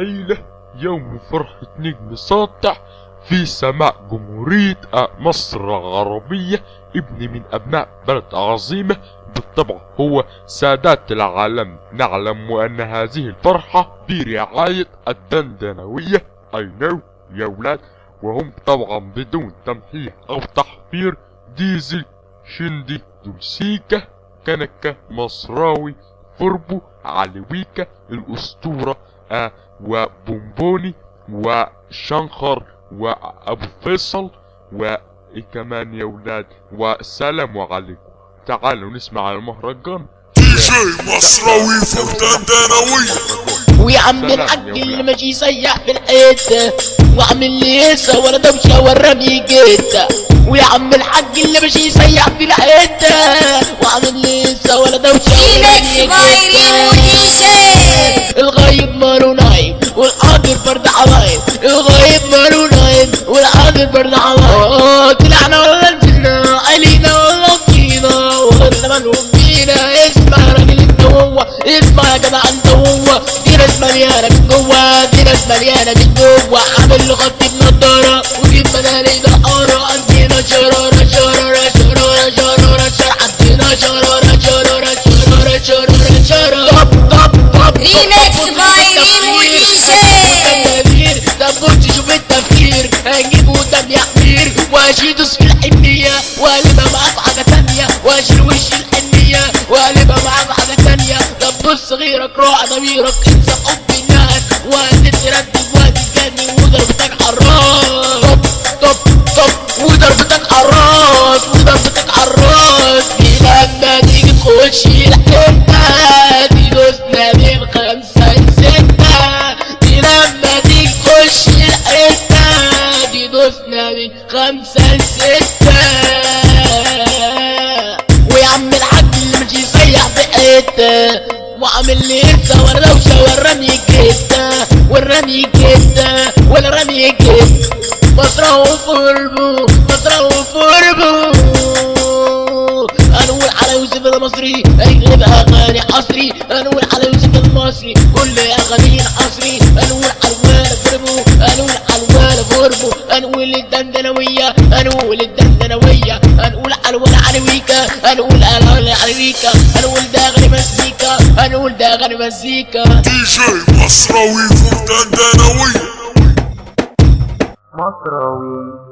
الليلة يوم فرحة نجم ساطع في سماء جمهورية مصر العربية، ابن من أبناء بلد عظيمة بالطبع هو سادات العالم. نعلم أن هذه الفرحة برعاية الدندنوية I know يا ولاد، وهم طبعا بدون تمحيح أو تحفير ديزل، شندي، دولسيكا، كنكة، مصراوي، فوربو، علويكا، الأسطورة وبونبوني وشنخر وأبو فيصل وكمان يا ولاد، والسلام عليكم. تعالوا نسمع المهرجان دي جي مصراوي فردندنوية. ويا عم الحاج اللي ماشي يسيح في الحته وعامل لي هيصه ولا دوشه وراني جيته. ويا عم الحاج اللي ماشي يسيح في الحته وعامل لي هيصه ولا دوشه وراني جيته. الغايب ماله نايم والحاضر برد عوايم، الغايب ماله نايم والحاضر برد عوايم. طلعنا ولا نزلنا، علينا ولا فينا، وغيرنا مالهم بينا. اسمع يا راجل انت هو، اسمع يا جدع انت هو. دي ناس مليانة من جوا، دي ناس مليانة من جوا. عامل له خط بنضارة وجيب مداري دقارة. عندنا شرارة شرارة شرارة شرارة شرارة، عندنا شرارة شرارة شرارة شرارة شرارة. طب ريميكس باي ريمو ديجي. طب بص شوف التفكير، هنجيب قدام يا حمير واشيدوس في الحنية وقلبها معاه في حاجة تانية، واشيل وش الحنية وقلبها معاه في حاجة تانية. طب بص غيرك راعى ضميرك، انسى حب الناس وهتتردد وهتتجنن وضربتك حراس. طب وضربتك حراس وضربتك حراس. دي لما تيجي تخش الحتة دي دوسنا من 5 ل6. دي لما تيجي تخش الحتة دي دوسنا من 5 ل6. ويا عم الحاج اللي مش يسيح في حتة وعامل لي هيصة ولا دوشة وراني جيتة وراني جيتة ولا راني جيتة. مصراوي فوربو مصراوي فوربو. هنقول على يوسف المصري هيغلب اغاني حصري، هنقول على يوسف المصري كل اغاني حصري. هنقول على الولا فوربو، هنقول على الولا فوربو، هنقول الدندنوية، هنقول الدندنوية، هنقول على الولا علويكا، هنقول على الولا علويكا، هنقول ده اغاني مزيكا، هنقول ده اغاني مزيكا. دي جي مصراوي فردندنوية. مصراوي